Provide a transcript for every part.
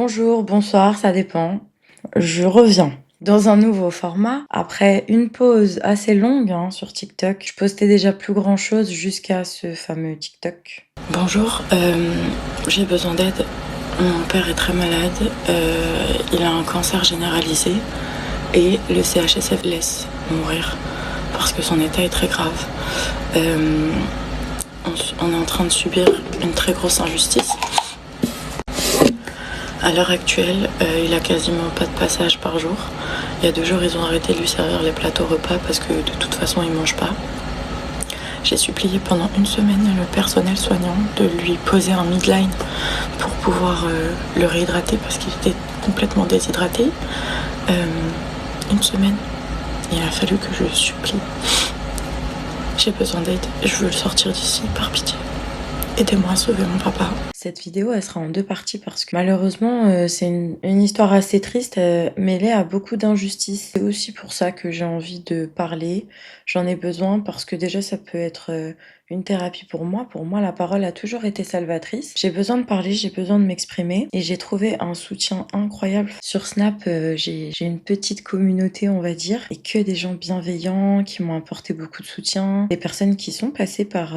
Bonjour, bonsoir, ça dépend. Je reviens dans un nouveau format. Après une pause assez longue sur TikTok, je postais déjà plus grand chose jusqu'à ce fameux TikTok. Bonjour, j'ai besoin d'aide. Mon père est très malade, il a un cancer généralisé et le CHSF laisse mourir parce que son état est très grave. On est en train de subir une très grosse injustice. À l'heure actuelle, il a quasiment pas de passage par jour. Il y a 2 jours, ils ont arrêté de lui servir les plateaux repas parce que de toute façon, il mange pas. J'ai supplié pendant 1 semaine le personnel soignant de lui poser un midline pour pouvoir le réhydrater parce qu'il était complètement déshydraté. 1 semaine, il a fallu que je supplie. J'ai besoin d'aide, je veux le sortir d'ici, par pitié. Aidez-moi à sauver mon papa. Cette vidéo, elle sera en 2 parties parce que malheureusement, c'est une histoire assez triste, mêlée à beaucoup d'injustices. C'est aussi pour ça que j'ai envie de parler. J'en ai besoin parce que déjà, ça peut être une thérapie pour moi. Pour moi, la parole a toujours été salvatrice. J'ai besoin de parler, j'ai besoin de m'exprimer et j'ai trouvé un soutien incroyable. Sur Snap, j'ai une petite communauté, on va dire, et que des gens bienveillants qui m'ont apporté beaucoup de soutien. Des personnes qui sont passées par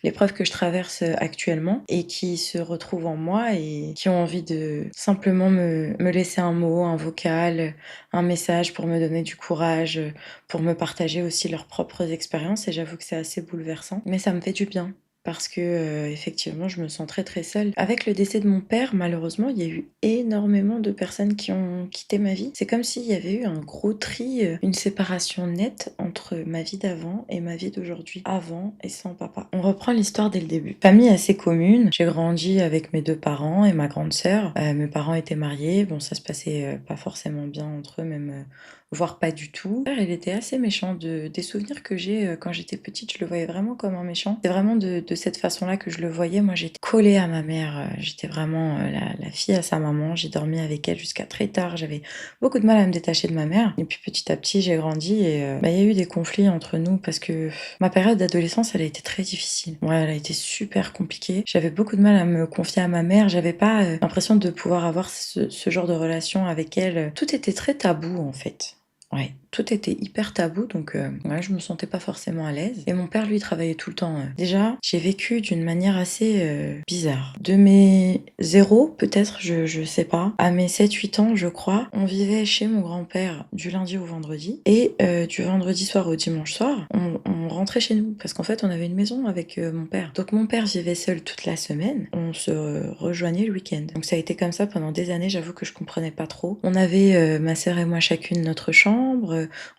l'épreuve que je traverse actuellement et qui se retrouvent en moi et qui ont envie de simplement me laisser un mot, un vocal, un message pour me donner du courage, pour me partager aussi leurs propres expériences. Et j'avoue que c'est assez bouleversant, mais ça me fait du bien. Parce que effectivement, je me sens très très seule. Avec le décès de mon père, malheureusement, il y a eu énormément de personnes qui ont quitté ma vie. C'est comme s'il y avait eu un gros tri, une séparation nette entre ma vie d'avant et ma vie d'aujourd'hui. Avant et sans papa. On reprend l'histoire dès le début. Famille assez commune. J'ai grandi avec mes 2 parents et ma grande sœur. Mes parents étaient mariés. Bon, ça se passait pas forcément bien entre eux, même voire pas du tout. Mon père, il était assez méchant. Des souvenirs que j'ai quand j'étais petite, je le voyais vraiment comme un méchant. C'est vraiment de cette façon-là que je le voyais. Moi, j'étais collée à ma mère. J'étais vraiment la fille à sa maman. J'ai dormi avec elle jusqu'à très tard. J'avais beaucoup de mal à me détacher de ma mère. Et puis petit à petit, j'ai grandi et il y a eu des conflits entre nous parce que ma période d'adolescence, elle a été très difficile. Ouais, elle a été super compliquée. J'avais beaucoup de mal à me confier à ma mère. J'avais pas l'impression de pouvoir avoir ce genre de relation avec elle. Tout était très tabou en fait. Ouais, tout était hyper tabou, donc ouais, je me sentais pas forcément à l'aise. Et mon père, lui, travaillait tout le temps. Déjà, j'ai vécu d'une manière assez bizarre. De mes 0, peut-être, je sais pas, à mes 7-8 ans, je crois, on vivait chez mon grand-père du lundi au vendredi. Et du vendredi soir au dimanche soir, on rentrait chez nous. Parce qu'en fait, on avait une maison avec mon père. Donc mon père vivait seul toute la semaine. On se rejoignait le week-end. Donc ça a été comme ça pendant des années. J'avoue que je comprenais pas trop. On avait, ma sœur et moi, chacune notre chambre.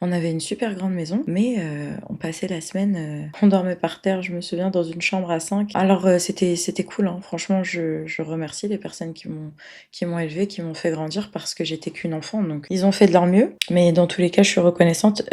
On avait une super grande maison, mais on passait la semaine, on dormait par terre, je me souviens, dans une chambre à 5. Alors c'était cool, franchement, je remercie les personnes qui m'ont élevée, qui m'ont fait grandir parce que j'étais qu'une enfant, donc ils ont fait de leur mieux. Mais dans tous les cas, je suis reconnaissante.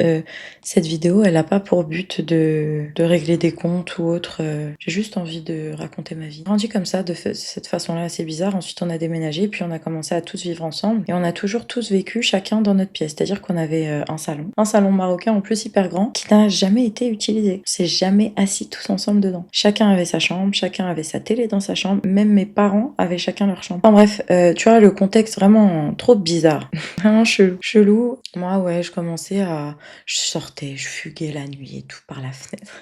Cette vidéo, elle a pas pour but de régler des comptes ou autre. J'ai juste envie de raconter ma vie. J'ai grandi comme ça, de cette façon-là assez bizarre. Ensuite, on a déménagé, puis on a commencé à tous vivre ensemble. Et on a toujours tous vécu chacun dans notre pièce. C'est-à-dire qu'on avait un salon marocain en plus hyper grand qui n'a jamais été utilisé. On s'est jamais assis tous ensemble dedans. Chacun avait sa chambre, chacun avait sa télé dans sa chambre, même mes parents avaient chacun leur chambre. Enfin bref, tu vois le contexte vraiment trop bizarre. Vraiment chelou. Moi ouais, je sortais, je fuguais la nuit et tout par la fenêtre.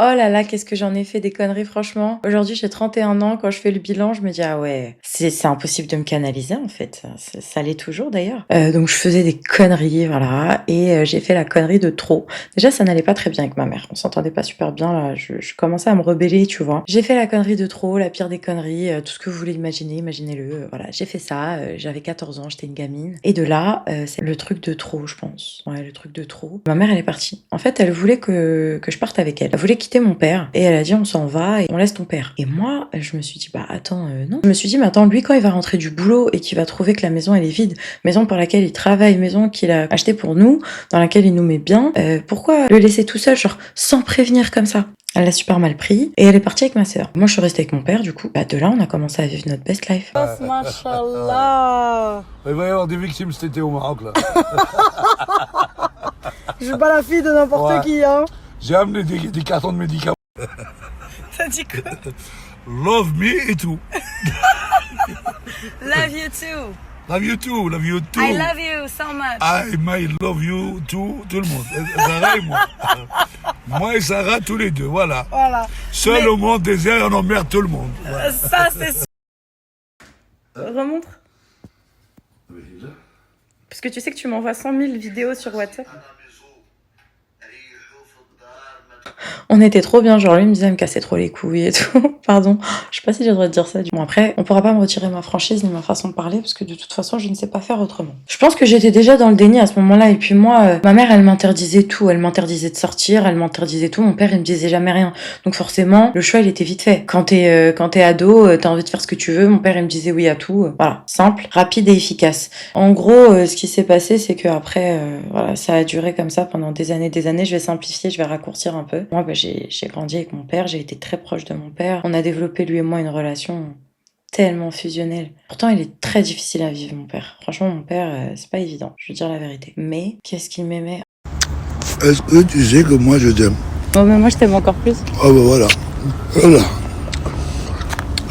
Oh là là, qu'est-ce que j'en ai fait des conneries, franchement. Aujourd'hui, j'ai 31 ans. Quand je fais le bilan, je me dis, ah ouais, c'est impossible de me canaliser, en fait. Ça l'est toujours, d'ailleurs. Donc, je faisais des conneries, voilà. Et j'ai fait la connerie de trop. Déjà, ça n'allait pas très bien avec ma mère. On s'entendait pas super bien, là. Je commençais à me rebeller, tu vois. J'ai fait la connerie de trop, la pire des conneries. Tout ce que vous voulez imaginer, imaginez-le. Voilà, j'ai fait ça. J'avais 14 ans, j'étais une gamine. Et de là, c'est le truc de trop, je pense. Ouais, le truc de trop. Ma mère, elle est partie. En fait, elle voulait que je parte avec elle. Elle voulait quitter mon père et elle a dit on s'en va et on laisse ton père. Et moi, je me suis dit bah attends, non. Je me suis dit mais attends, lui quand il va rentrer du boulot et qu'il va trouver que la maison elle est vide, maison pour laquelle il travaille, maison qu'il a achetée pour nous, dans laquelle il nous met bien, pourquoi le laisser tout seul, genre sans prévenir comme ça? Elle l'a super mal pris et elle est partie avec ma sœur. Moi je suis restée avec mon père du coup. Bah de là on a commencé à vivre notre best life. Mashallah. Il va y avoir des victimes cet été au Maroc là. Je suis pas la fille de n'importe qui, hein. J'ai amené des cartons de médicaments. T'as dit quoi? Love me et tout. Love you too. Love you too, love you too. I love you so much. I might love you too, tout le monde. Sarah et moi. Moi et Sarah, tous les deux, voilà. Voilà. Seul au monde désert, on emmerde tout le monde. Voilà. Ça, c'est sûr. Remontre. Parce que tu sais que tu m'envoies 100 000 vidéos sur WhatsApp. On était trop bien, genre lui me disait elle me cassait trop les couilles et tout. Pardon, je sais pas si j'ai le droit de dire ça. Bon après, on pourra pas me retirer ma franchise ni ma façon de parler parce que de toute façon je ne sais pas faire autrement. Je pense que j'étais déjà dans le déni à ce moment-là et puis moi, ma mère elle m'interdisait tout, elle m'interdisait de sortir, elle m'interdisait tout. Mon père il me disait jamais rien, donc forcément le choix il était vite fait. Quand t'es ado, t'as envie de faire ce que tu veux. Mon père il me disait oui à tout. Voilà, simple, rapide et efficace. En gros, ce qui s'est passé c'est que après, voilà, ça a duré comme ça pendant des années. Je vais simplifier, je vais raccourcir un peu. Moi, j'ai grandi avec mon père, j'ai été très proche de mon père. On a développé, lui et moi, une relation tellement fusionnelle. Pourtant, il est très difficile à vivre, mon père. Franchement, mon père, c'est pas évident, je veux dire la vérité. Mais, qu'est-ce qu'il m'aimait? Est-ce que tu sais que moi je t'aime? Oh, mais moi, je t'aime encore plus. Oh ben voilà. Voilà.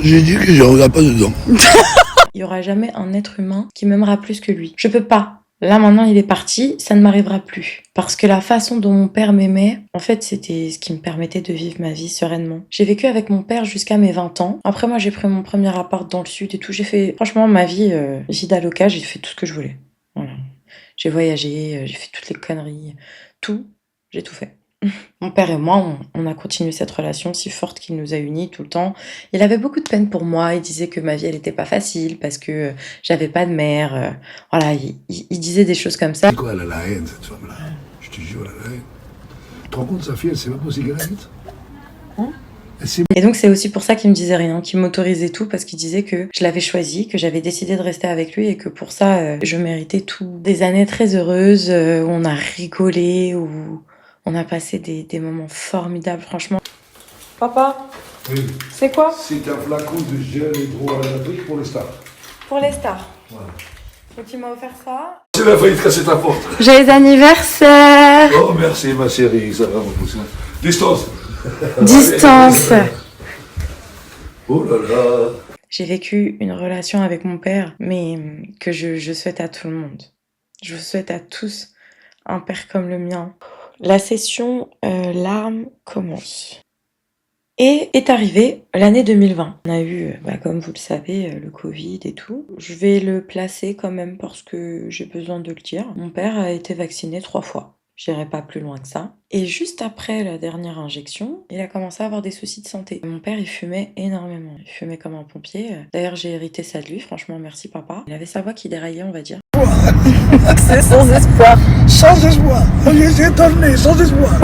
J'ai dit que je regarde pas dedans. Il y aura jamais un être humain qui m'aimera plus que lui. Je peux pas. Là, maintenant, il est parti, ça ne m'arrivera plus. Parce que la façon dont mon père m'aimait, en fait, c'était ce qui me permettait de vivre ma vie sereinement. J'ai vécu avec mon père jusqu'à mes 20 ans. Après, moi, j'ai pris mon premier appart dans le sud et tout. J'ai fait, franchement, ma vie, vie d'aloca, j'ai fait tout ce que je voulais. Voilà. J'ai voyagé, j'ai fait toutes les conneries. Tout, j'ai tout fait. Mon père et moi, on a continué cette relation si forte qui nous a unis tout le temps. Il avait beaucoup de peine pour moi. Il disait que ma vie, elle était pas facile parce que j'avais pas de mère. Voilà, il disait des choses comme ça. C'est quoi, elle a la haine, cette femme-là? Je te jure, elle a la haine. Tu te rends compte, sa fille, elle sait pas pour cigarette? Et donc, c'est aussi pour ça qu'il me disait rien, qu'il m'autorisait tout parce qu'il disait que je l'avais choisi, que j'avais décidé de rester avec lui et que pour ça, je méritais tout. Des années très heureuses où on a rigolé, où on a passé des moments formidables, franchement. Papa, Oui. c'est quoi? C'est un flacon de gel hydroalcoolique pour les stars. Pour les stars. Voilà. Donc tu m'as offert ça. C'est la failli te casser ta porte. Joyeux anniversaire. Oh, merci, ma chérie, ça va, mon poussin. Distance. Distance. Oh là là. J'ai vécu une relation avec mon père, mais que je souhaite à tout le monde. Je vous souhaite à tous un père comme le mien. La session larmes commence. Et est arrivée l'année 2020. On a eu, comme vous le savez, le Covid et tout. Je vais le placer quand même parce que j'ai besoin de le dire. Mon père a été vacciné 3 fois. J'irai pas plus loin que ça. Et juste après la dernière injection, il a commencé à avoir des soucis de santé. Mon père, il fumait énormément. Il fumait comme un pompier. D'ailleurs, j'ai hérité ça de lui. Franchement, merci papa. Il avait sa voix qui déraillait, on va dire. C'est sans espoir. Sans espoir. J'ai étonné, sans espoir.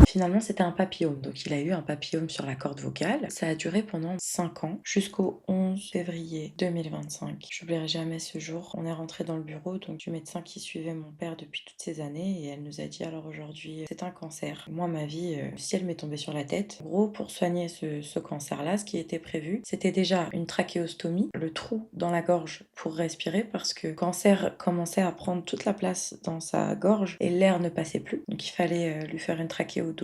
Finalement, c'était un papillome. Donc, il a eu un papillome sur la corde vocale. Ça a duré pendant 5 ans, jusqu'au 11 février 2025. J'oublierai jamais ce jour. On est rentré dans le bureau donc du médecin qui suivait mon père depuis toutes ces années et elle nous a dit alors aujourd'hui, c'est un cancer. Moi, ma vie, le ciel m'est tombé sur la tête. En gros, pour soigner ce cancer-là, ce qui était prévu, c'était déjà une trachéostomie, le trou dans la gorge pour respirer parce que le cancer commençait à prendre toute la place dans sa gorge et l'air ne passait plus. Donc, il fallait lui faire une trachéo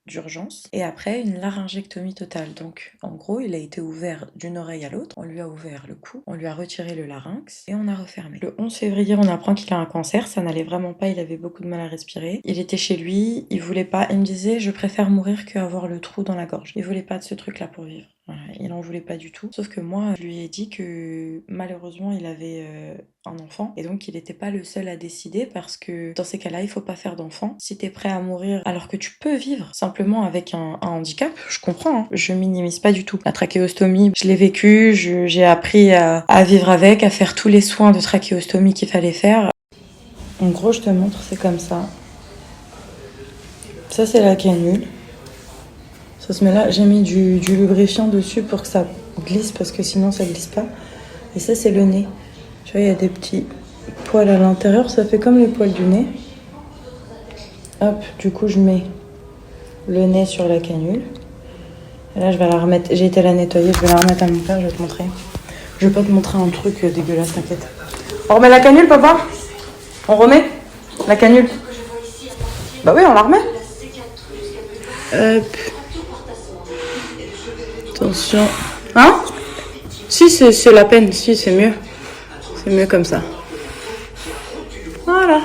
d'urgence et après une laryngectomie totale. Donc en gros il a été ouvert d'une oreille à l'autre, on lui a ouvert le cou, on lui a retiré le larynx et on a refermé. Le 11 février on apprend qu'il a un cancer, ça n'allait vraiment pas, il avait beaucoup de mal à respirer. Il était chez lui, il voulait pas, il me disait je préfère mourir qu'avoir le trou dans la gorge. Il voulait pas de ce truc là pour vivre. Voilà, il en voulait pas du tout. Sauf que moi, je lui ai dit que malheureusement, il avait un enfant et donc il n'était pas le seul à décider parce que dans ces cas-là, il faut pas faire d'enfant. Si t'es prêt à mourir alors que tu peux vivre simplement avec un handicap, je comprends, hein, je minimise pas du tout. La trachéostomie, je l'ai vécu, j'ai appris à vivre avec, à faire tous les soins de trachéostomie qu'il fallait faire. En gros, je te montre, c'est comme ça. Ça, c'est la canule. Ça se met là, j'ai mis du lubrifiant dessus pour que ça glisse parce que sinon ça glisse pas. Et ça c'est le nez. Tu vois, il y a des petits poils à l'intérieur, ça fait comme les poils du nez. Hop, du coup je mets le nez sur la canule. Et là je vais la remettre, j'ai été la nettoyer, je vais la remettre à mon père, je vais te montrer. Je vais pas te montrer un truc dégueulasse, t'inquiète. On remet la canule papa? On remet la canule? Bah oui, on la remet. Hop. Attention. Hein? Si, Si, c'est la peine. Si, c'est mieux. C'est mieux comme ça. Voilà.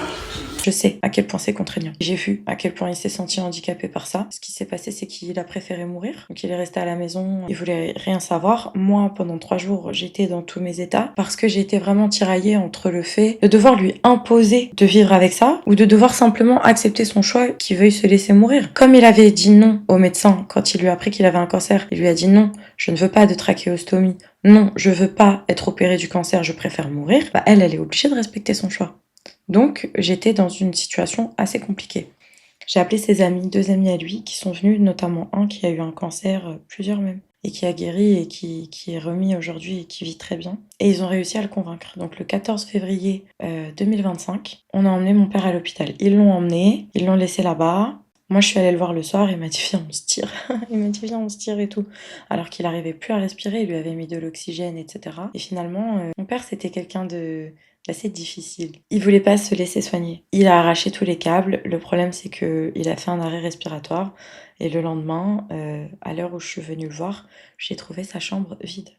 Je sais à quel point c'est contraignant. J'ai vu à quel point il s'est senti handicapé par ça. Ce qui s'est passé, c'est qu'il a préféré mourir. Donc il est resté à la maison, il voulait rien savoir. Moi, pendant 3 jours, j'étais dans tous mes états parce que j'ai été vraiment tiraillée entre le fait de devoir lui imposer de vivre avec ça ou de devoir simplement accepter son choix qu'il veuille se laisser mourir. Comme il avait dit non au médecin quand il lui a appris qu'il avait un cancer, il lui a dit non, je ne veux pas de trachéostomie. Non, je veux pas être opérée du cancer, je préfère mourir. Bah, elle est obligée de respecter son choix. Donc, j'étais dans une situation assez compliquée. J'ai appelé ses amis, 2 amis à lui, qui sont venus, notamment un qui a eu un cancer, plusieurs même, et qui a guéri et qui est remis aujourd'hui et qui vit très bien. Et ils ont réussi à le convaincre. Donc, le 14 février 2025, on a emmené mon père à l'hôpital. Ils l'ont emmené, ils l'ont laissé là-bas. Moi, je suis allée le voir le soir, il m'a dit viens, on se tire. Il m'a dit viens, on se tire et tout. Alors qu'il n'arrivait plus à respirer, il lui avait mis de l'oxygène, etc. Et finalement, mon père, c'était quelqu'un d'assez difficile. Il voulait pas se laisser soigner. Il a arraché tous les câbles. Le problème, c'est que il a fait un arrêt respiratoire. Et le lendemain, à l'heure où je suis venue le voir, j'ai trouvé sa chambre vide.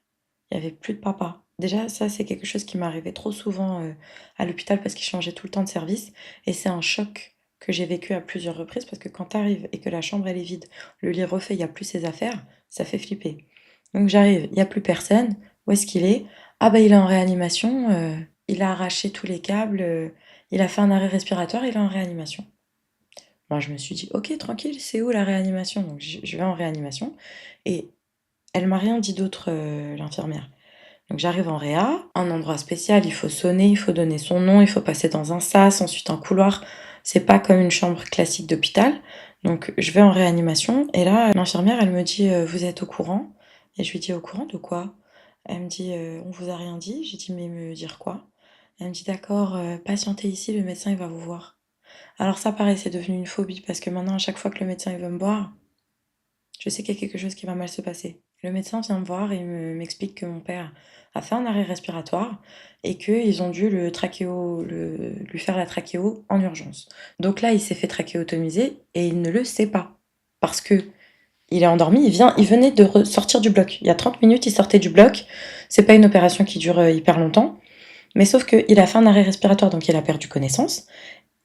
Il n'y avait plus de papa. Déjà, ça, c'est quelque chose qui m'arrivait trop souvent à l'hôpital parce qu'il changeait tout le temps de service. Et c'est un choc que j'ai vécu à plusieurs reprises parce que quand t'arrives et que la chambre elle est vide, le lit refait, il n'y a plus ses affaires, ça fait flipper. Donc j'arrive, il n'y a plus personne. Où est-ce qu'il est? Ah bah il est en réanimation. Il a arraché tous les câbles. Il a fait un arrêt respiratoire. Il est en réanimation. Moi je me suis dit ok tranquille, c'est où la réanimation? Donc je vais en réanimation et elle m'a rien dit d'autre l'infirmière. Donc j'arrive en réa, un endroit spécial, il faut sonner, il faut donner son nom, il faut passer dans un sas, ensuite un couloir. C'est pas comme une chambre classique d'hôpital. Donc je vais en réanimation et là l'infirmière elle me dit vous êtes au courant? Et je lui dis au courant de quoi? Elle me dit on vous a rien dit? J'ai dit mais me dire quoi? Elle me dit d'accord, patientez ici, le médecin il va vous voir. Alors ça pareil, c'est devenu une phobie parce que maintenant à chaque fois que le médecin il veut me voir, je sais qu'il y a quelque chose qui va mal se passer. Le médecin vient me voir et m'explique que mon père a fait un arrêt respiratoire et qu'ils ont dû lui faire la trachéo en urgence. Donc là, il s'est fait trachéotomiser et il ne le sait pas. Parce que il est endormi, il venait de sortir du bloc. Il y a 30 minutes, il sortait du bloc. C'est pas une opération qui dure hyper longtemps. Mais sauf qu'il a fait un arrêt respiratoire, donc il a perdu connaissance.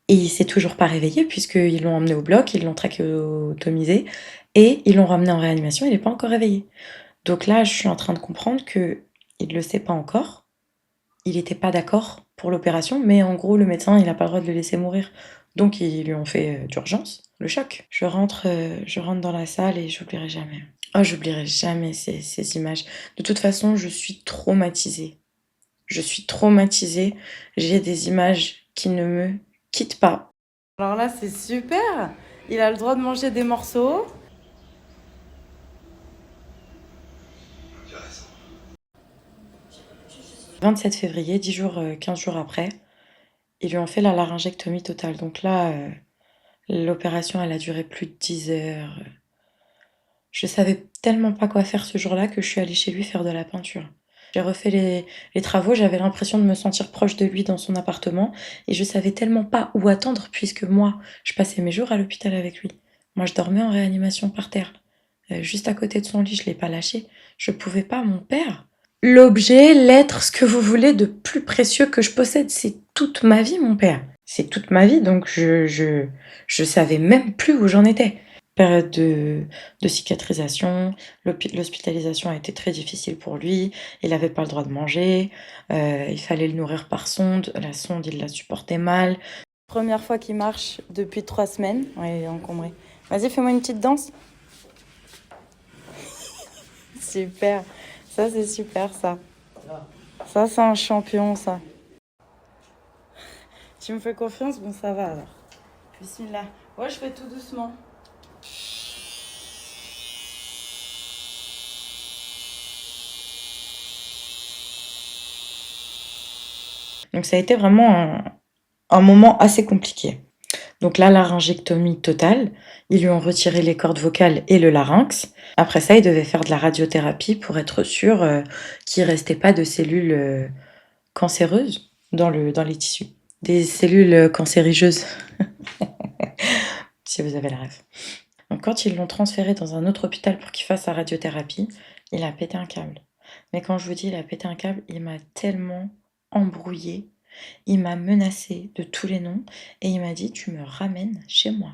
Et il s'est toujours pas réveillé puisqu'ils l'ont emmené au bloc, ils l'ont trachéotomisé et ils l'ont ramené en réanimation, il n'est pas encore réveillé. Donc là, je suis en train de comprendre que il le sait pas encore. Il n'était pas d'accord pour l'opération, mais en gros, le médecin, il n'a pas le droit de le laisser mourir. Donc ils lui ont fait d'urgence le choc. Je rentre dans la salle et j'oublierai jamais. Oh, j'oublierai jamais ces images. De toute façon, je suis traumatisée. Je suis traumatisée. J'ai des images qui ne me quittent pas. Alors là, c'est super. Il a le droit de manger des morceaux. Le 27 février, 15 jours après, ils lui ont fait la laryngectomie totale. Donc là, l'opération, elle a duré plus de 10 heures. Je savais tellement pas quoi faire ce jour-là que je suis allée chez lui faire de la peinture. J'ai refait les travaux, j'avais l'impression de me sentir proche de lui dans son appartement et je savais tellement pas où attendre puisque moi, je passais mes jours à l'hôpital avec lui. Moi, je dormais en réanimation par terre, juste à côté de son lit, je l'ai pas lâché. Je pouvais pas, mon père. L'objet, l'être, ce que vous voulez de plus précieux que je possède, c'est toute ma vie, mon père. C'est toute ma vie, donc je savais même plus où j'en étais. Période de cicatrisation, l'hospitalisation a été très difficile pour lui, il n'avait pas le droit de manger, il fallait le nourrir par sonde, la sonde il la supportait mal. Première fois qu'il marche depuis 3 semaines. Ouais, il est encombré. Vas-y, fais-moi une petite danse. Super. Ça, c'est super, ça. Ça, c'est un champion, ça. Tu me fais confiance? Bon, ça va, alors. Bismillah. Ouais, je fais tout doucement. Donc ça a été vraiment un moment assez compliqué. Donc là, laryngectomie totale, ils lui ont retiré les cordes vocales et le larynx. Après ça, il devait faire de la radiothérapie pour être sûr qu'il ne restait pas de cellules cancéreuses dans les tissus. Des cellules cancérigeuses, si vous avez la rêve. Donc quand ils l'ont transféré dans un autre hôpital pour qu'il fasse sa radiothérapie, il a pété un câble. Mais quand je vous dis, il a pété un câble, il m'a tellement embrouillé, il m'a menacé de tous les noms et il m'a dit, tu me ramènes chez moi.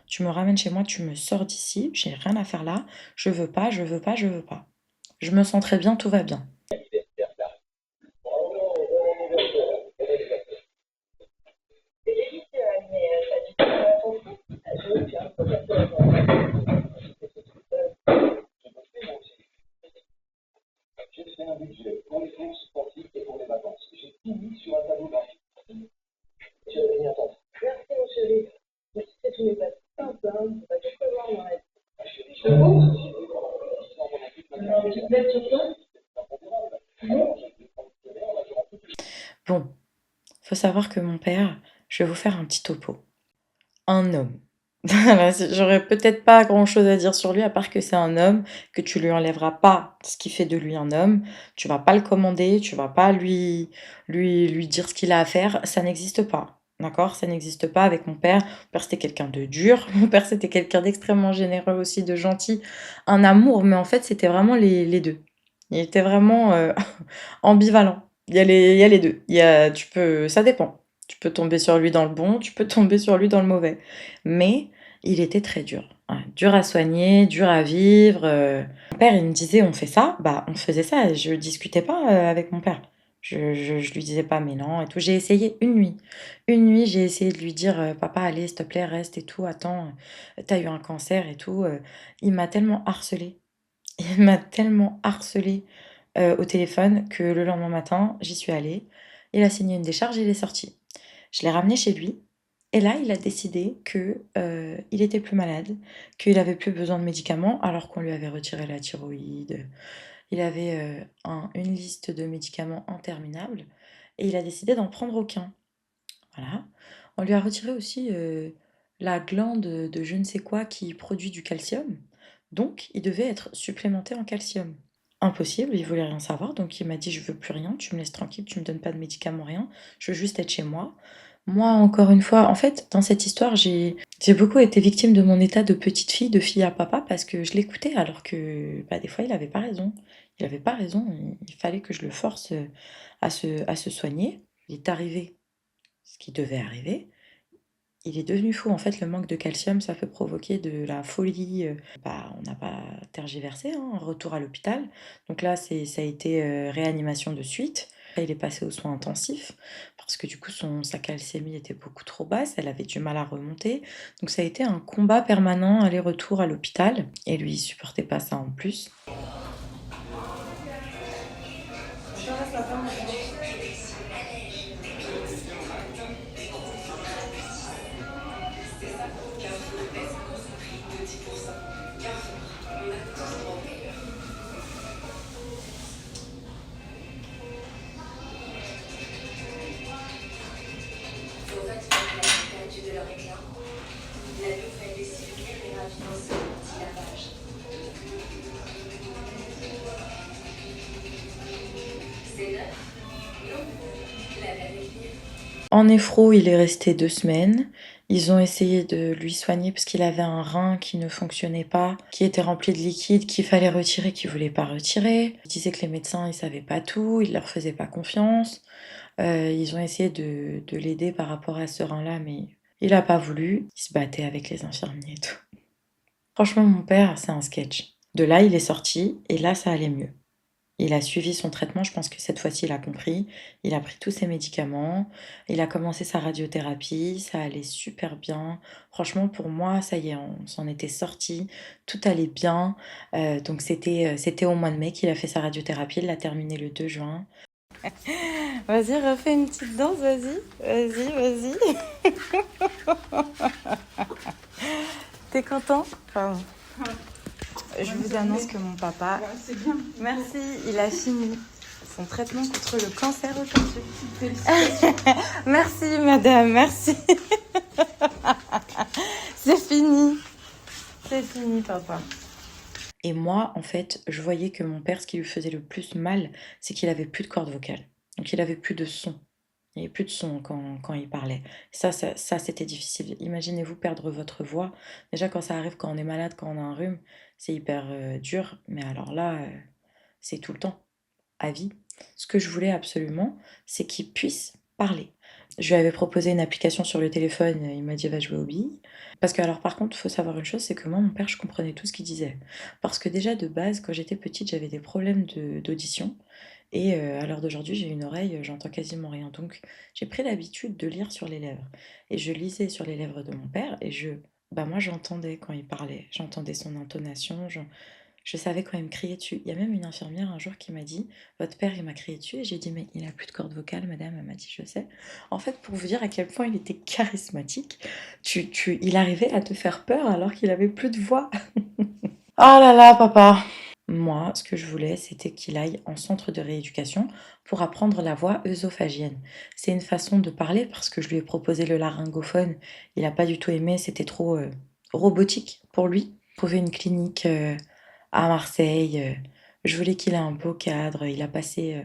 Tu me ramènes chez moi, tu me sors d'ici, j'ai rien à faire là, je veux pas, je veux pas, je veux pas. Je me sens très bien, tout va bien. Bon, faut savoir que mon père, je vais vous faire un petit topo. Un homme. Voilà, j'aurais peut-être pas grand-chose à dire sur lui à part que c'est un homme, que tu lui enlèveras pas ce qui fait de lui un homme. Tu vas pas le commander, tu vas pas lui dire ce qu'il a à faire, ça n'existe pas. D'accord? Ça n'existe pas avec mon père. Mon père, c'était quelqu'un de dur. Mon père, c'était quelqu'un d'extrêmement généreux aussi, de gentil. Un amour, mais en fait, c'était vraiment les deux. Il était vraiment ambivalent. Il y a les deux. Ça dépend. Tu peux tomber sur lui dans le bon, tu peux tomber sur lui dans le mauvais. Mais il était très dur. Ouais, dur à soigner, dur à vivre. Mon père, il me disait, on fait ça, bah on faisait ça. Et je discutais pas avec mon père. Je lui disais pas, mais non, et tout. J'ai essayé une nuit. Une nuit, j'ai essayé de lui dire, papa, allez, s'il te plaît, reste et tout. Attends, t'as eu un cancer et tout. Il m'a tellement harcelé. Il m'a tellement harcelé au téléphone que le lendemain matin, j'y suis allée. Il a signé une décharge et il est sorti. Je l'ai ramené chez lui et là, il a décidé que, il était plus malade, qu'il avait plus besoin de médicaments alors qu'on lui avait retiré la thyroïde. Il avait, une liste de médicaments interminable et il a décidé d'en prendre aucun. Voilà. On lui a retiré aussi, la glande, de je ne sais quoi qui produit du calcium, donc il devait être supplémenté en calcium. Impossible, il voulait rien savoir, donc il m'a dit: «Je veux plus rien, tu me laisses tranquille, tu me donnes pas de médicaments, rien, je veux juste être chez moi». Moi, encore une fois, en fait, dans cette histoire, j'ai beaucoup été victime de mon état de petite fille, de fille à papa, parce que je l'écoutais alors que, bah, des fois, il avait pas raison. Il avait pas raison, il fallait que je le force, à se soigner. Il est arrivé ce qui devait arriver. Il est devenu fou. En fait, le manque de calcium, ça peut provoquer de la folie. Bah, on n'a pas tergiversé, hein, retour à l'hôpital. Donc là, ça a été réanimation de suite. Il est passé aux soins intensifs parce que du coup, sa calcémie était beaucoup trop basse. Elle avait du mal à remonter. Donc ça a été un combat permanent, aller-retour à l'hôpital. Et lui, il supportait pas ça en plus. En néphro, il est resté 2 semaines. Ils ont essayé de lui soigner parce qu'il avait un rein qui ne fonctionnait pas, qui était rempli de liquide, qu'il fallait retirer, qu'il voulait pas retirer. Il disait que les médecins, ils savaient pas tout, ils leur faisaient pas confiance. Ils ont essayé de l'aider par rapport à ce rein-là, mais il a pas voulu. Il se battait avec les infirmiers et tout. Franchement, mon père, c'est un sketch. De là, il est sorti et là, ça allait mieux. Il a suivi son traitement, je pense que cette fois-ci, il a compris. Il a pris tous ses médicaments, il a commencé sa radiothérapie, ça allait super bien. Franchement, pour moi, ça y est, on s'en était sorti, tout allait bien. Donc c'était au mois de mai qu'il a fait sa radiothérapie, il l'a terminé le 2 juin. Vas-y, refais une petite danse, vas-y. Vas-y. T'es content? Pardon. Je vous annonce que mon papa, C'est bien. merci, il a fini son traitement contre le cancer aujourd'hui. Merci madame, merci. C'est fini. C'est fini papa. Et moi, en fait, je voyais que mon père, ce qui lui faisait le plus mal, c'est qu'il avait plus de corde vocale. Donc il avait plus de son. Il n'y avait plus de son quand il parlait. Ça, c'était difficile. Imaginez-vous perdre votre voix. Déjà, quand ça arrive, quand on est malade, quand on a un rhume, c'est hyper dur. Mais alors là, c'est tout le temps. à vie. Ce que je voulais absolument, c'est qu'il puisse parler. Je lui avais proposé une application sur le téléphone, il m'a dit va jouer au billes. Parce que alors par contre, il faut savoir une chose, c'est que moi, mon père, je comprenais tout ce qu'il disait. Parce que déjà de base, quand j'étais petite, j'avais des problèmes d'audition. Et à l'heure d'aujourd'hui, j'ai une oreille, j'entends quasiment rien. Donc j'ai pris l'habitude de lire sur les lèvres. Et je lisais sur les lèvres de mon père et bah moi j'entendais quand il parlait, j'entendais son intonation, je savais quand il me criait dessus. Il y a même une infirmière un jour qui m'a dit, votre père il m'a crié dessus et j'ai dit mais il a plus de corde vocale madame, elle m'a dit je sais. En fait pour vous dire à quel point il était charismatique, il arrivait à te faire peur alors qu'il avait plus de voix. Oh là là papa. Moi, ce que je voulais, c'était qu'il aille en centre de rééducation pour apprendre la voix œsophagienne. C'est une façon de parler parce que je lui ai proposé le laryngophone. Il n'a pas du tout aimé, c'était trop robotique pour lui. Trouver une clinique à Marseille. Je voulais qu'il ait un beau cadre. Il a passé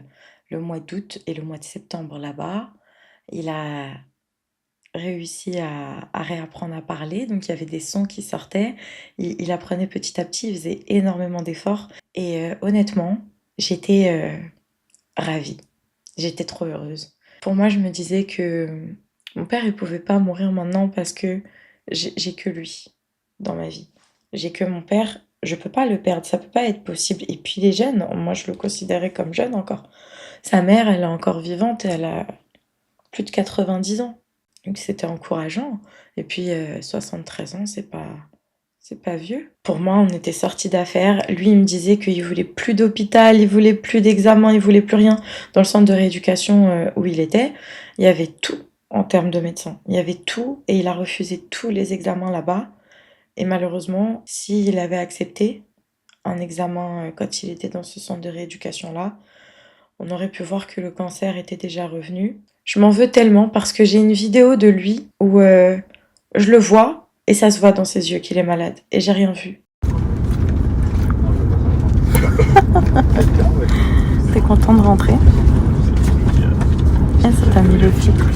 le mois d'août et le mois de septembre là-bas. Il a réussi à réapprendre à parler, donc il y avait des sons qui sortaient. Il apprenait petit à petit, il faisait énormément d'efforts. Et honnêtement, j'étais ravie. J'étais trop heureuse. Pour moi, je me disais que mon père, il pouvait pas mourir maintenant parce que j'ai que lui dans ma vie. J'ai que mon père, je peux pas le perdre, ça peut pas être possible. Et puis les jeunes, moi je le considérais comme jeune encore. Sa mère, elle est encore vivante, elle a plus de 90 ans. Donc c'était encourageant. Et puis 73 ans, c'est pas vieux. Pour moi, on était sortis d'affaires. Lui, il me disait qu'il voulait plus d'hôpital, il voulait plus d'examen, il voulait plus rien. Dans le centre de rééducation où il était, il y avait tout en termes de médecins. Il y avait tout et il a refusé tous les examens là-bas. Et malheureusement, s'il avait accepté un examen quand il était dans ce centre de rééducation-là, on aurait pu voir que le cancer était déjà revenu. Je m'en veux tellement parce que j'ai une vidéo de lui où je le vois et ça se voit dans ses yeux qu'il est malade et j'ai rien vu. T'es content de rentrer? Ah, ça t'a mis le titre.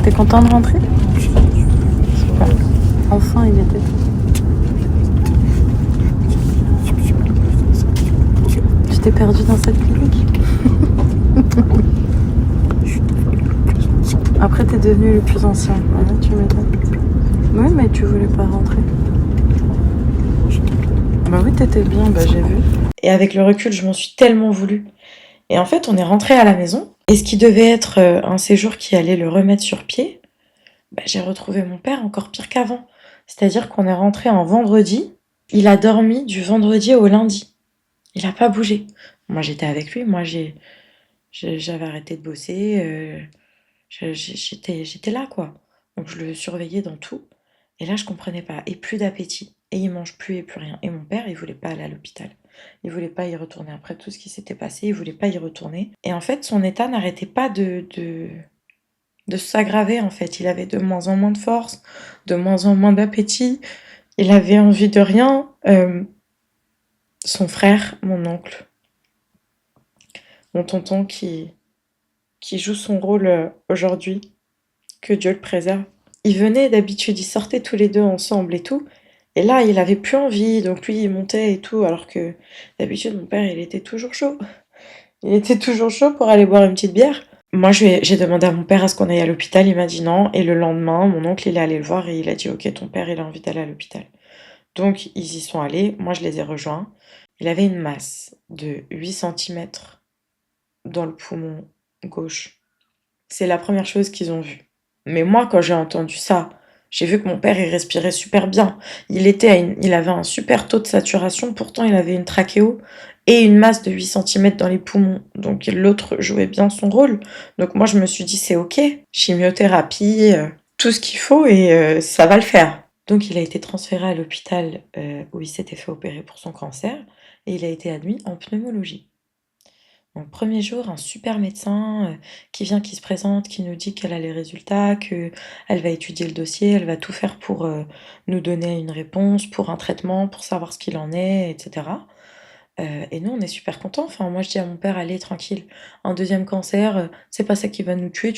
T'es content de rentrer? Super. Enfin, il était. Tu t'es perdu dans cette clinique? Après, t'es devenu le plus ancien. Voilà, tu m'étonnes. Oui, mais tu voulais pas rentrer. Bah oui, t'étais bien, bah j'ai vu. Et avec le recul, je m'en suis tellement voulu. Et en fait, on est rentré à la maison. Et ce qui devait être un séjour qui allait le remettre sur pied, bah, j'ai retrouvé mon père encore pire qu'avant. C'est-à-dire qu'on est rentré un vendredi. Il a dormi du vendredi au lundi. Il a pas bougé. Moi, j'étais avec lui. Moi, j'avais arrêté de bosser. J'étais là, quoi. Donc je le surveillais dans tout. Et là, je comprenais pas. Et plus d'appétit. Et il mange plus et plus rien. Et mon père, il voulait pas aller à l'hôpital. Il voulait pas y retourner. Après tout ce qui s'était passé, il voulait pas y retourner. Et en fait, son état n'arrêtait pas de s'aggraver, en fait. Il avait de moins en moins de force, de moins en moins d'appétit. Il avait envie de rien. Son frère, mon oncle, mon tonton qui joue son rôle aujourd'hui, que Dieu le préserve. Ils venaient d'habitude, ils sortaient tous les deux ensemble et tout. Et là, il avait plus envie, donc lui, il montait et tout, alors que d'habitude, mon père, il était toujours chaud. Il était toujours chaud pour aller boire une petite bière. Moi, j'ai demandé à mon père à ce qu'on aille à l'hôpital, il m'a dit non. Et le lendemain, mon oncle, il est allé le voir et il a dit ok, ton père, il a envie d'aller à l'hôpital. Donc, ils y sont allés, moi, je les ai rejoints. Il avait une masse de 8 cm dans le poumon gauche. C'est la première chose qu'ils ont vue. Mais moi, quand j'ai entendu ça, j'ai vu que mon père, il respirait super bien. Il avait un super taux de saturation, pourtant il avait une trachéo et une masse de 8 cm dans les poumons. Donc l'autre jouait bien son rôle. Donc moi, je me suis dit, c'est ok, chimiothérapie, tout ce qu'il faut et ça va le faire. Donc il a été transféré à l'hôpital où il s'était fait opérer pour son cancer et il a été admis en pneumologie. Donc premier jour, un super médecin qui vient, qui se présente, qui nous dit qu'elle a les résultats, qu'elle va étudier le dossier, elle va tout faire pour nous donner une réponse, pour un traitement, pour savoir ce qu'il en est, etc. Et nous, on est super contents. Enfin, moi, je dis à mon père, allez, tranquille. Un deuxième cancer, c'est pas ça qui va nous tuer.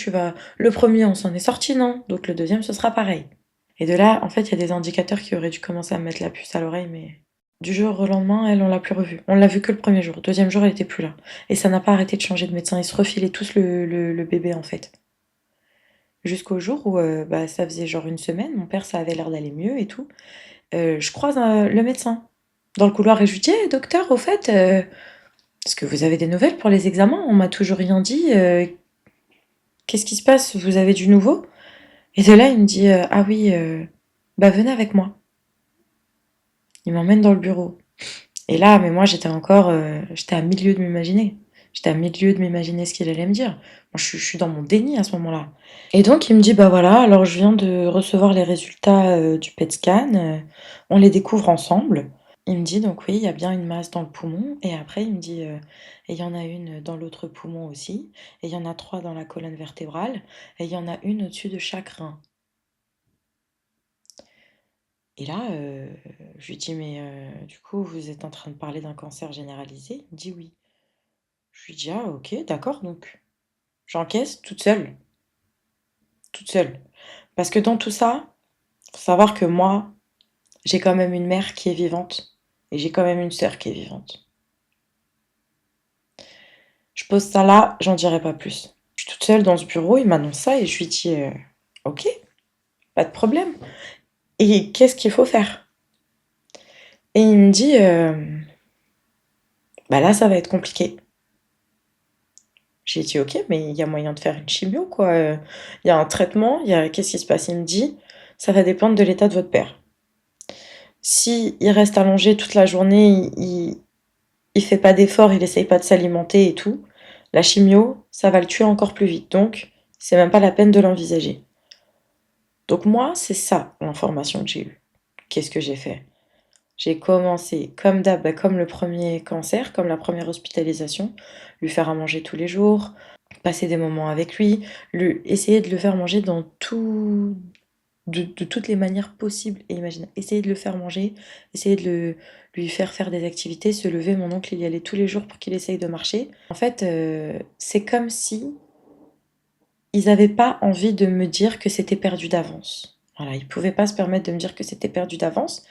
Le premier, on s'en est sorti, non? Donc le deuxième, ce sera pareil. Et de là, en fait, il y a des indicateurs qui auraient dû commencer à me mettre la puce à l'oreille, mais Du jour au lendemain, elle, on l'a plus revue. On l'a vue que le premier jour. Deuxième jour, elle était plus là. Et ça n'a pas arrêté de changer de médecin. Ils se refilaient tous le bébé, en fait. Jusqu'au jour où, bah, ça faisait genre une semaine, mon père, ça avait l'air d'aller mieux et tout. Je croise le médecin dans le couloir et je lui dis: «Eh docteur, au fait, est-ce que vous avez des nouvelles pour les examens? On m'a toujours rien dit, qu'est-ce qui se passe? Vous avez du nouveau?» Et de là, il me dit: «Ah oui, bah venez avec moi». Il m'emmène dans le bureau. Et là, mais moi, j'étais encore, j'étais à milieu de m'imaginer. J'étais à milieu de m'imaginer ce qu'il allait me dire. Moi, je suis dans mon déni à ce moment-là. Et donc, il me dit, bah voilà, alors je viens de recevoir les résultats du PET scan. On les découvre ensemble. Il me dit, donc oui, il y a bien une masse dans le poumon. Et après, il me dit, et il y en a une dans l'autre poumon aussi. Et il y en a 3 dans la colonne vertébrale. Et il y en a une au-dessus de chaque rein. Et là, je lui dis: «Mais du coup, vous êtes en train de parler d'un cancer généralisé?» Il me dit: «Oui». Je lui dis: «Ah OK, d'accord», donc j'encaisse toute seule. Parce que dans tout ça, faut savoir que moi, j'ai quand même une mère qui est vivante et j'ai quand même une sœur qui est vivante. Je pose ça là, j'en dirai pas plus. Je suis toute seule dans ce bureau, il m'annonce ça et je lui dis: «OK, pas de problème et qu'est-ce qu'il faut faire?» Et il me dit: «Bah là, ça va être compliqué». J'ai dit: «OK, mais il y a moyen de faire une chimio, quoi, il y a un traitement, il y a qu'est-ce qui se passe?» Il me dit: «Ça va dépendre de l'état de votre père. Si il reste allongé toute la journée, il fait pas d'efforts, il essaye pas de s'alimenter et tout, la chimio, ça va le tuer encore plus vite, donc c'est même pas la peine de l'envisager». Donc moi, c'est ça l'information que j'ai eue. Qu'est-ce que j'ai fait? J'ai commencé comme d'hab, bah, comme le premier cancer, comme la première hospitalisation, lui faire à manger tous les jours, passer des moments avec lui, essayer de le faire manger dans tout, de toutes les manières possibles et imaginables. Essayer de le faire manger, essayer de lui faire des activités, se lever. Mon oncle, il y allait tous les jours pour qu'il essaye de marcher. En fait, c'est comme si ils n'avaient pas envie de me dire que c'était perdu d'avance. Voilà, ils pouvaient pas se permettre de me dire que c'était perdu d'avance,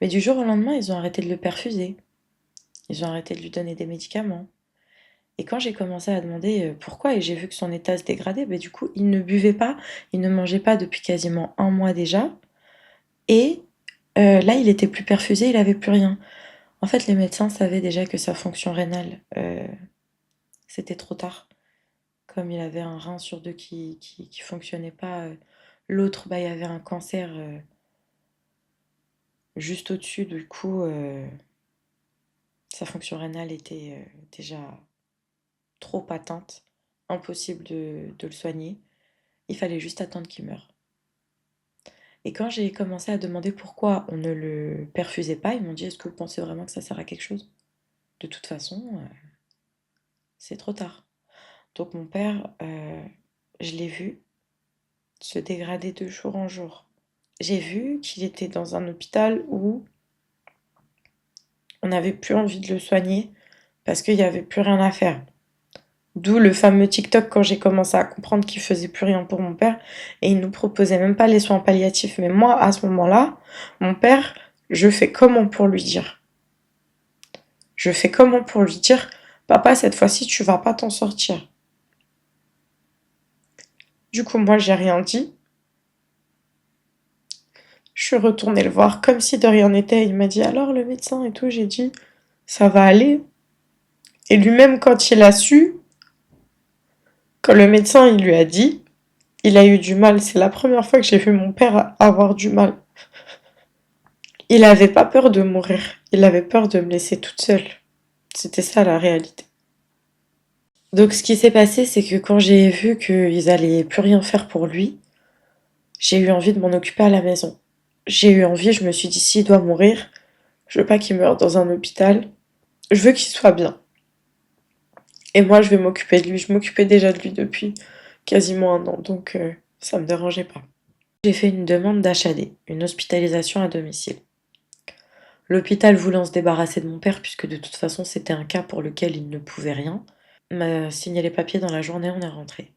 mais du jour au lendemain, ils ont arrêté de le perfuser. Ils ont arrêté de lui donner des médicaments. Et quand j'ai commencé à demander pourquoi, et j'ai vu que son état se dégradait, bah, du coup, il ne buvait pas, il ne mangeait pas depuis quasiment un mois déjà. Et là, il était plus perfusé, il avait plus rien. En fait, les médecins savaient déjà que sa fonction rénale, c'était trop tard. Comme il avait un rein sur 2 qui fonctionnait pas, l'autre, bah, il y avait un cancer, juste au-dessus. Du coup, sa fonction rénale était, déjà trop atteinte, impossible de le soigner. Il fallait juste attendre qu'il meure. Et quand j'ai commencé à demander pourquoi on ne le perfusait pas, ils m'ont dit: «Est-ce que vous pensez vraiment que ça sert à quelque chose? De toute façon, c'est trop tard». Donc mon père, je l'ai vu se dégrader de jour en jour. J'ai vu qu'il était dans un hôpital où on n'avait plus envie de le soigner parce qu'il y avait plus rien à faire. D'où le fameux TikTok quand j'ai commencé à comprendre qu'il faisait plus rien pour mon père et il nous proposait même pas les soins palliatifs. Mais moi, à ce moment-là, mon père, je fais comment pour lui dire? Je fais comment pour lui dire: «Papa, cette fois-ci, tu vas pas t'en sortir». Du coup, moi, j'ai rien dit. Je suis retournée le voir comme si de rien n'était. Il m'a dit: «Alors le médecin et tout?» J'ai dit: «Ça va aller». Et lui-même, quand il a su, quand le médecin il lui a dit, il a eu du mal. C'est la première fois que j'ai vu mon père avoir du mal. Il avait pas peur de mourir. Il avait peur de me laisser toute seule. C'était ça la réalité. Donc ce qui s'est passé, c'est que quand j'ai vu qu'ils allaient plus rien faire pour lui, j'ai eu envie de m'en occuper à la maison. J'ai eu envie, je me suis dit: «S'il doit mourir, je veux pas qu'il meure dans un hôpital. Je veux qu'il soit bien. Et moi, je vais m'occuper de lui». Je m'occupais déjà de lui depuis quasiment un an, donc ça me dérangeait pas. J'ai fait une demande d'HAD, une hospitalisation à domicile. L'hôpital voulant se débarrasser de mon père, puisque de toute façon c'était un cas pour lequel il ne pouvait rien, m'a signé les papiers dans la journée, on est rentré.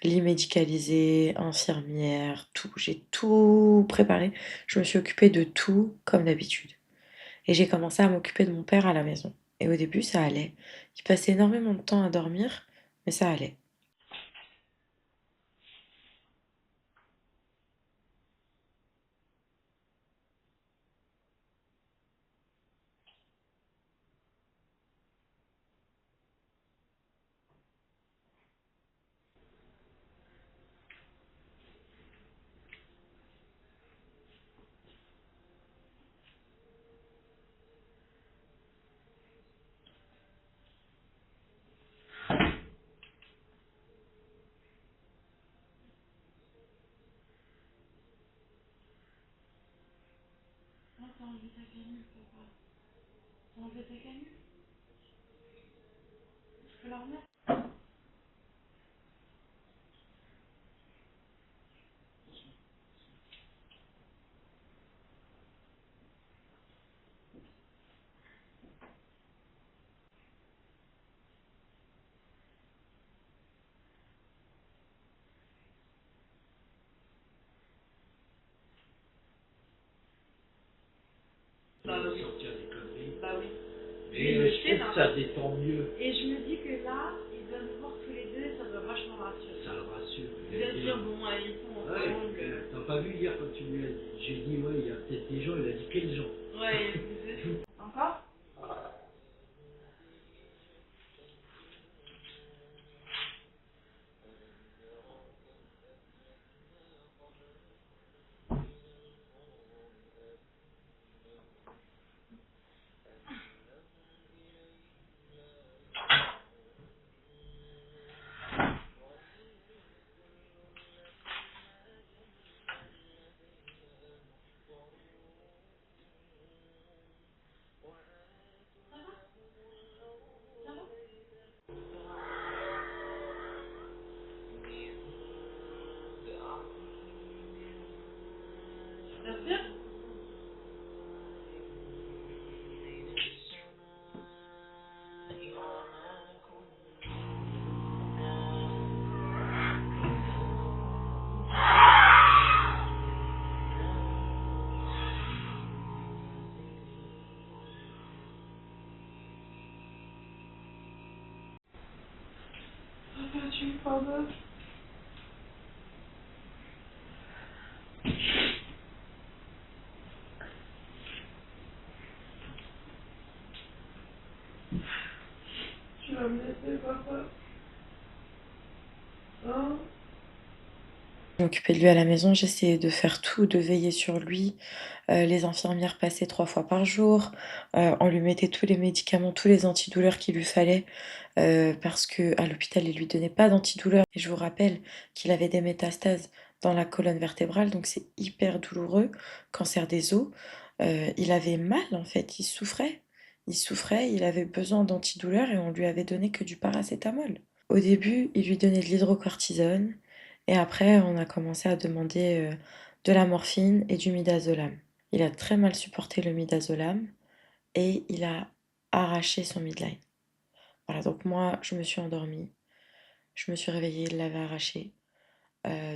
Lit médicalisé, infirmière, tout. J'ai tout préparé. Je me suis occupée de tout comme d'habitude. Et j'ai commencé à m'occuper de mon père à la maison. Et au début, ça allait. Il passait énormément de temps à dormir, mais ça allait. Sortir des conneries. Bah oui. Mais je trouve que ça détend mieux. Et je me dis que là, ils doivent nous voir tous les deux, ça doit vachement rassurer. Ça le rassure. Ils doivent dire, bon, ils sont ensemble. T'as pas vu hier quand tu lui as dit, j'ai dit, ouais, il y a peut-être des gens, il a dit, quels gens? Ouais, ils disent. Encore? Tu vas me laisser, papa? Hein? Je m'occupais de lui à la maison, j'essayais de faire tout, de veiller sur lui. Les infirmières passaient 3 fois par jour. On lui mettait tous les médicaments, tous les antidouleurs qu'il lui fallait, parce qu'à l'hôpital, ils lui donnaient pas d'antidouleurs. Et je vous rappelle qu'il avait des métastases dans la colonne vertébrale, donc c'est hyper douloureux, cancer des os. Il avait mal en fait, il souffrait. Il avait besoin d'antidouleurs et on lui avait donné que du paracétamol. Au début, il lui donnait de l'hydrocortisone et après, on a commencé à demander de la morphine et du midazolam. Il a très mal supporté le midazolam et il a arraché son midline. Voilà, donc moi, je me suis endormie. Je me suis réveillée, il l'avait arraché.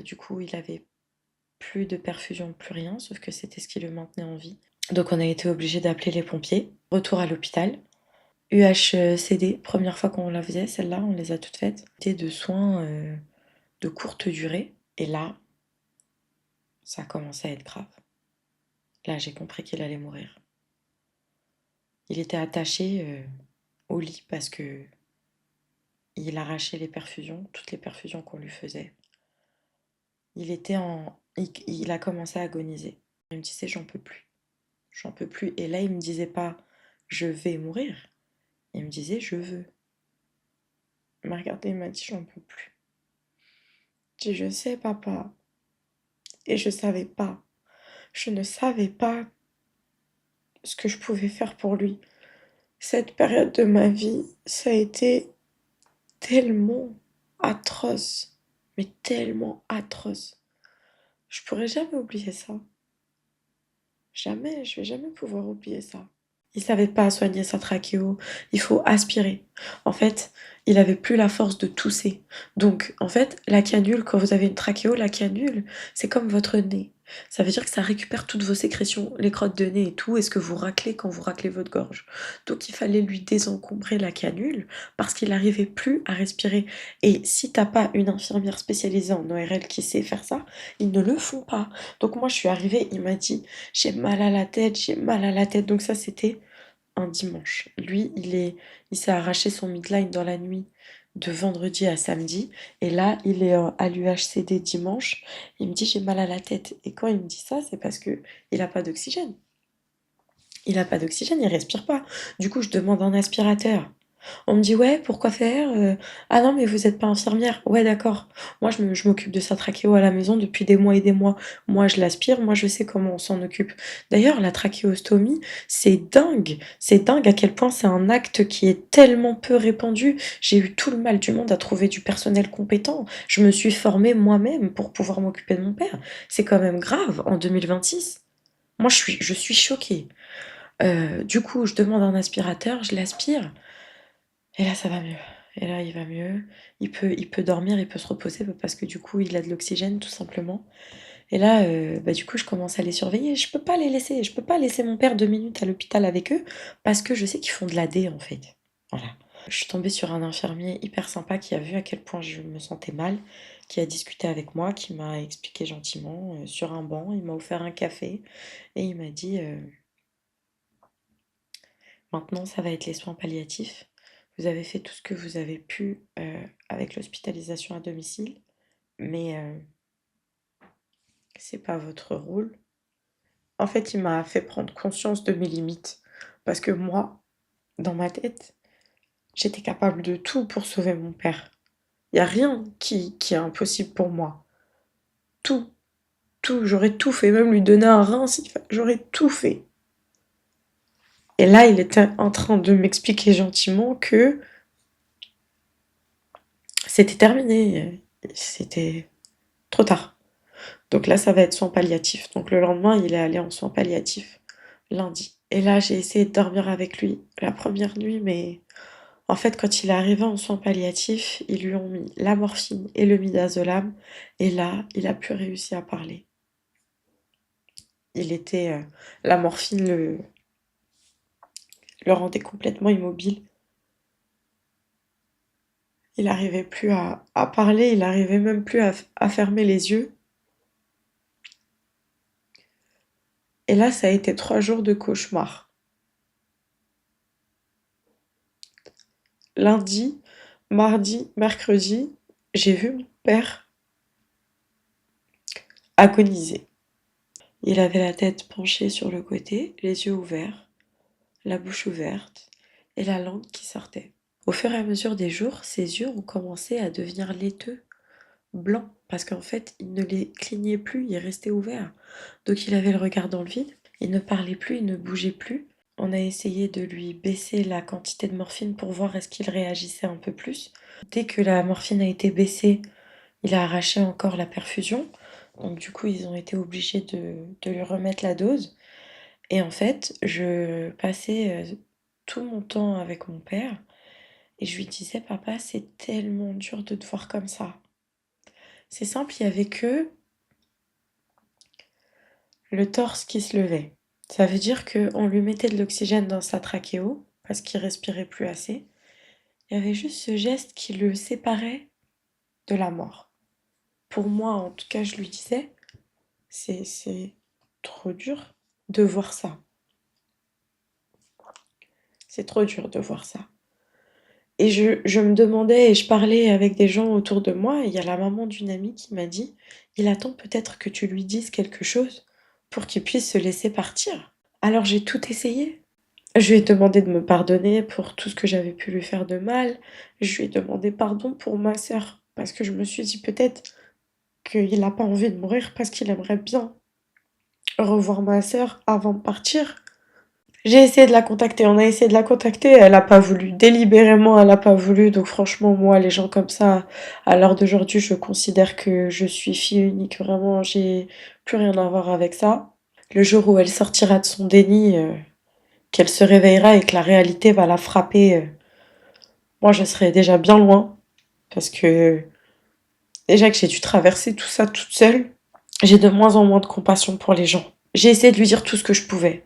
Du coup, il avait plus de perfusion, plus rien, sauf que c'était ce qui le maintenait en vie. Donc on a été obligé d'appeler les pompiers. Retour à l'hôpital. UHCD, première fois qu'on la faisait, celle-là, on les a toutes faites. C'était de soins de courte durée. Et là, ça a commencé à être grave. Là, j'ai compris qu'il allait mourir. Il était attaché au lit parce que il arrachait les perfusions, toutes les perfusions qu'on lui faisait. Il a commencé à agoniser. Il me disait, j'en peux plus. J'en peux plus. Et là, il me disait pas, je vais mourir. Il me disait, je veux. Il m'a regardé, il m'a dit, j'en peux plus. J'ai dit, je sais, papa. Et je savais pas. Je ne savais pas ce que je pouvais faire pour lui. Cette période de ma vie, ça a été tellement atroce. Mais tellement atroce. Je pourrais jamais oublier ça. Jamais, je vais jamais pouvoir oublier ça. Il savait pas soigner sa trachéo, il faut aspirer. En fait, il avait plus la force de tousser. Donc, en fait, la canule, quand vous avez une trachéo, la canule, c'est comme votre nez. Ça veut dire que ça récupère toutes vos sécrétions, les crottes de nez et tout, et ce que vous raclez quand vous raclez votre gorge. Donc il fallait lui désencombrer la canule parce qu'il n'arrivait plus à respirer. Et si t'as pas une infirmière spécialisée en ORL qui sait faire ça, ils ne le font pas. Donc moi je suis arrivée, il m'a dit j'ai mal à la tête, j'ai mal à la tête. Donc ça c'était un dimanche. Lui, il s'est arraché son midline dans la nuit de vendredi à samedi. Et là, il est à l'UHCD dimanche. Il me dit j'ai mal à la tête. Et quand il me dit ça, c'est parce que il a pas d'oxygène. Il a pas d'oxygène, il respire pas. Du coup, je demande un aspirateur. On me dit ouais, pourquoi faire? Ah non, mais vous êtes pas infirmière. Ouais, d'accord. Moi, je m'occupe de sa trachéo à la maison depuis des mois et des mois. Moi, je l'aspire, moi, je sais comment on s'en occupe. D'ailleurs, la trachéostomie, c'est dingue. C'est dingue à quel point c'est un acte qui est tellement peu répandu. J'ai eu tout le mal du monde à trouver du personnel compétent. Je me suis formée moi-même pour pouvoir m'occuper de mon père. C'est quand même grave en 2026. Moi, je suis choquée. Du coup, je demande un aspirateur, je l'aspire. Et là, ça va mieux. Et là, il va mieux. Il peut dormir, il peut se reposer parce que du coup, il a de l'oxygène, tout simplement. Et là, du coup, je commence à les surveiller. Je peux pas les laisser. Je peux pas laisser mon père 2 minutes à l'hôpital avec eux parce que je sais qu'ils font de l'AD, en fait. Voilà. Je suis tombée sur un infirmier hyper sympa qui a vu à quel point je me sentais mal, qui a discuté avec moi, qui m'a expliqué gentiment sur un banc. Il m'a offert un café et il m'a dit maintenant, ça va être les soins palliatifs. Vous avez fait tout ce que vous avez pu avec l'hospitalisation à domicile, mais c'est pas votre rôle. En fait, il m'a fait prendre conscience de mes limites. Parce que moi, dans ma tête, j'étais capable de tout pour sauver mon père. Il n'y a rien qui est impossible pour moi. Tout, j'aurais tout fait. Même lui donner un rein, j'aurais tout fait. Et là, il était en train de m'expliquer gentiment que c'était terminé. C'était trop tard. Donc là, ça va être soins palliatifs. Donc le lendemain, il est allé en soins palliatifs, lundi. Et là, j'ai essayé de dormir avec lui la première nuit, mais en fait, quand il est arrivé en soins palliatifs, ils lui ont mis la morphine et le midazolam. Et là, il a plus réussi à parler. Il était... la morphine le rendait complètement immobile. Il n'arrivait plus à parler, il n'arrivait même plus à fermer les yeux. Et là, ça a été 3 jours de cauchemar. Lundi, mardi, mercredi, j'ai vu mon père agoniser. Il avait la tête penchée sur le côté, les yeux ouverts, la bouche ouverte et la langue qui sortait. Au fur et à mesure des jours, ses yeux ont commencé à devenir laiteux, blancs, parce qu'en fait, il ne les clignait plus, il restait ouvert. Donc il avait le regard dans le vide, il ne parlait plus, il ne bougeait plus. On a essayé de lui baisser la quantité de morphine pour voir est-ce qu'il réagissait un peu plus. Dès que la morphine a été baissée, il a arraché encore la perfusion. Donc du coup, ils ont été obligés de lui remettre la dose. Et en fait, je passais tout mon temps avec mon père et je lui disais, papa, c'est tellement dur de te voir comme ça. C'est simple, il y avait que le torse qui se levait. Ça veut dire qu'on lui mettait de l'oxygène dans sa trachéo parce qu'il respirait plus assez. Il y avait juste ce geste qui le séparait de la mort. Pour moi, en tout cas, je lui disais, c'est trop dur de voir ça. C'est trop dur de voir ça. Et je me demandais et je parlais avec des gens autour de moi et il y a la maman d'une amie qui m'a dit, il attend peut-être que tu lui dises quelque chose pour qu'il puisse se laisser partir. Alors j'ai tout essayé. Je lui ai demandé de me pardonner pour tout ce que j'avais pu lui faire de mal. Je lui ai demandé pardon pour ma sœur parce que je me suis dit peut-être qu'il n'a pas envie de mourir parce qu'il aimerait bien revoir ma sœur avant de partir. J'ai essayé de la contacter, on a essayé de la contacter, elle a pas voulu, délibérément elle a pas voulu, donc franchement moi les gens comme ça, à l'heure d'aujourd'hui je considère que je suis fille unique, vraiment j'ai plus rien à voir avec ça. Le jour où elle sortira de son déni, qu'elle se réveillera et que la réalité va la frapper, moi je serai déjà bien loin, parce que déjà que j'ai dû traverser tout ça toute seule, j'ai de moins en moins de compassion pour les gens. J'ai essayé de lui dire tout ce que je pouvais,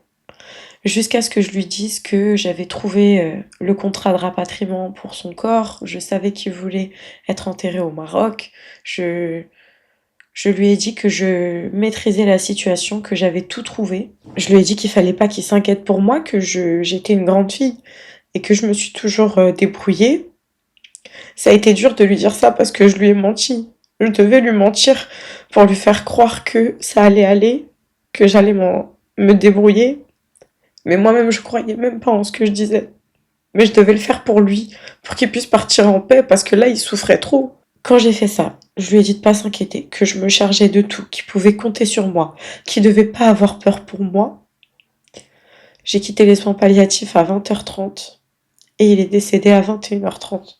jusqu'à ce que je lui dise que j'avais trouvé le contrat de rapatriement pour son corps. Je savais qu'il voulait être enterré au Maroc. Je lui ai dit que je maîtrisais la situation, que j'avais tout trouvé. Je lui ai dit qu'il fallait pas qu'il s'inquiète pour moi, que j'étais une grande fille et que je me suis toujours débrouillée. Ça a été dur de lui dire ça parce que je lui ai menti. Je devais lui mentir pour lui faire croire que ça allait aller, que j'allais me débrouiller. Mais moi-même, je croyais même pas en ce que je disais. Mais je devais le faire pour lui, pour qu'il puisse partir en paix, parce que là, il souffrait trop. Quand j'ai fait ça, je lui ai dit de pas s'inquiéter, que je me chargeais de tout, qu'il pouvait compter sur moi, qu'il devait pas avoir peur pour moi. J'ai quitté les soins palliatifs à 20h30 et il est décédé à 21h30.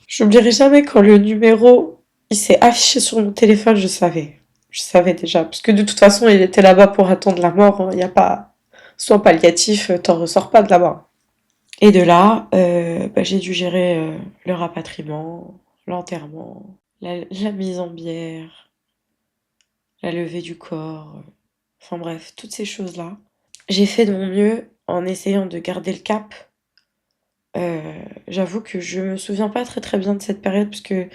J'oublierai jamais quand le numéro, il s'est affiché sur mon téléphone, je savais. Je savais déjà, parce que de toute façon, il était là-bas pour attendre la mort. Il n'y a pas soins palliatifs, t'en ressors pas de là-bas. Et de là, j'ai dû gérer le rapatriement, l'enterrement, la mise en bière, la levée du corps, enfin bref, toutes ces choses-là. J'ai fait de mon mieux en essayant de garder le cap. J'avoue que je me souviens pas très très bien de cette période parce que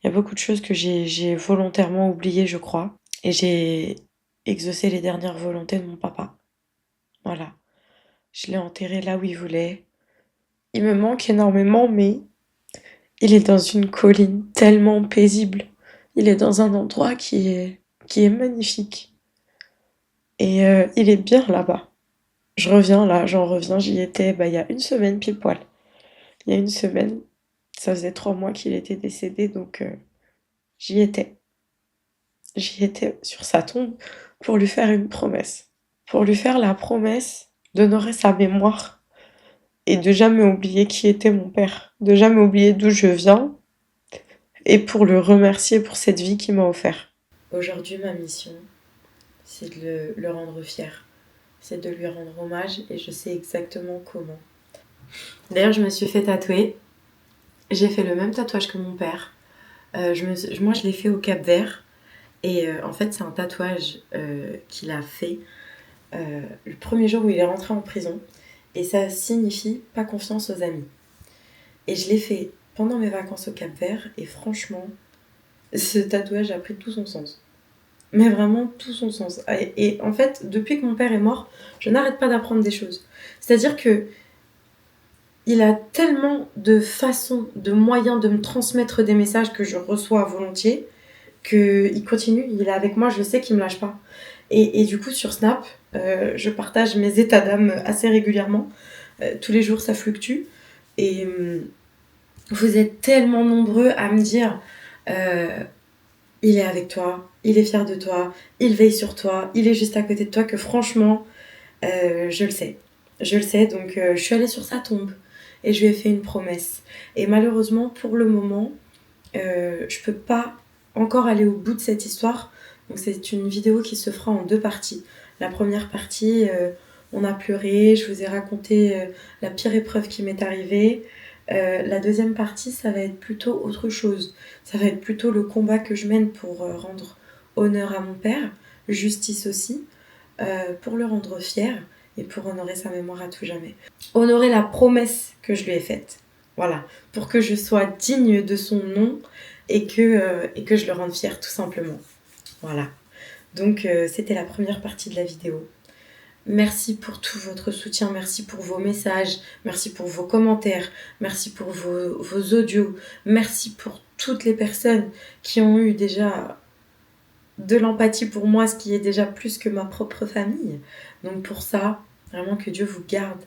il y a beaucoup de choses que j'ai volontairement oubliées, je crois. Et j'ai exaucé les dernières volontés de mon papa. Voilà. Je l'ai enterré là où il voulait. Il me manque énormément, mais il est dans une colline tellement paisible. Il est dans un endroit qui est magnifique. Et il est bien là-bas. Je reviens là, j'en reviens, j'y étais il y a une semaine pile poil. Il y a une semaine, ça faisait 3 mois qu'il était décédé, donc j'y étais. J'y étais sur sa tombe pour lui faire une promesse. Pour lui faire la promesse d'honorer sa mémoire et de jamais oublier qui était mon père, de jamais oublier d'où je viens et pour le remercier pour cette vie qu'il m'a offerte. Aujourd'hui, ma mission, c'est de le rendre fier. C'est de lui rendre hommage et je sais exactement comment. D'ailleurs, je me suis fait tatouer. J'ai fait le même tatouage que mon père. Moi, je l'ai fait au Cap-Vert. Et en fait, c'est un tatouage qu'il a fait le premier jour où il est rentré en prison. Et ça signifie pas confiance aux amis. Et je l'ai fait pendant mes vacances au Cap-Vert. Et franchement, ce tatouage a pris tout son sens. Mais vraiment tout son sens. Et en fait, depuis que mon père est mort, je n'arrête pas d'apprendre des choses. C'est-à-dire que il a tellement de façons, de moyens de me transmettre des messages que je reçois volontiers, qu'il continue, il est avec moi, je sais qu'il me lâche pas. Et du coup, sur Snap, je partage mes états d'âme assez régulièrement. Tous les jours, ça fluctue. Et vous êtes tellement nombreux à me dire il est avec toi, il est fier de toi, il veille sur toi, il est juste à côté de toi, que franchement, je le sais. Je le sais, donc je suis allée sur sa tombe et je lui ai fait une promesse. Et malheureusement, pour le moment, je peux pas encore aller au bout de cette histoire. Donc c'est une vidéo qui se fera en 2 parties. La première partie, on a pleuré, je vous ai raconté la pire épreuve qui m'est arrivée. La deuxième partie, ça va être plutôt autre chose. Ça va être plutôt le combat que je mène pour rendre honneur à mon père, justice aussi, pour le rendre fier et pour honorer sa mémoire à tout jamais. Honorer la promesse que je lui ai faite. Voilà, pour que je sois digne de son nom et que je le rende fier tout simplement. Voilà. Donc c'était la première partie de la vidéo. Merci pour tout votre soutien, merci pour vos messages, merci pour vos commentaires, merci pour vos audios, merci pour toutes les personnes qui ont eu déjà de l'empathie pour moi, ce qui est déjà plus que ma propre famille. Donc pour ça, vraiment que Dieu vous garde.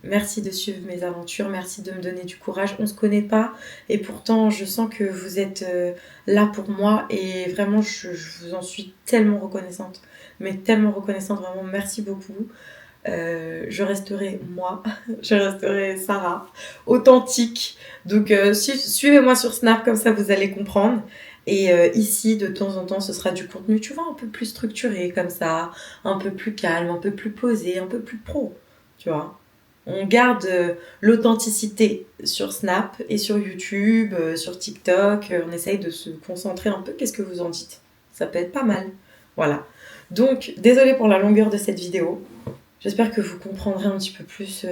Merci de suivre mes aventures, merci de me donner du courage. On se connaît pas et pourtant je sens que vous êtes là pour moi et vraiment je vous en suis tellement reconnaissante, mais tellement reconnaissante, vraiment merci beaucoup. Je resterai moi, je resterai Sarah, authentique. Donc suivez-moi sur Snap, comme ça vous allez comprendre. Et ici, de temps en temps, ce sera du contenu, tu vois, un peu plus structuré, comme ça, un peu plus calme, un peu plus posé, un peu plus pro, tu vois. On garde l'authenticité sur Snap et sur YouTube, sur TikTok. On essaye de se concentrer un peu. Qu'est-ce que vous en dites ? Ça peut être pas mal. Voilà. Donc, désolée pour la longueur de cette vidéo. J'espère que vous comprendrez un petit peu plus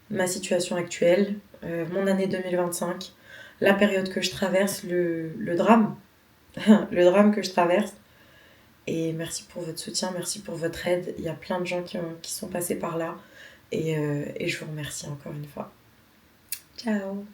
ma situation actuelle, mon année 2025, la période que je traverse, le drame, le drame que je traverse. Et merci pour votre soutien, merci pour votre aide. Il y a plein de gens qui sont passés par là. Et je vous remercie encore une fois. Ciao!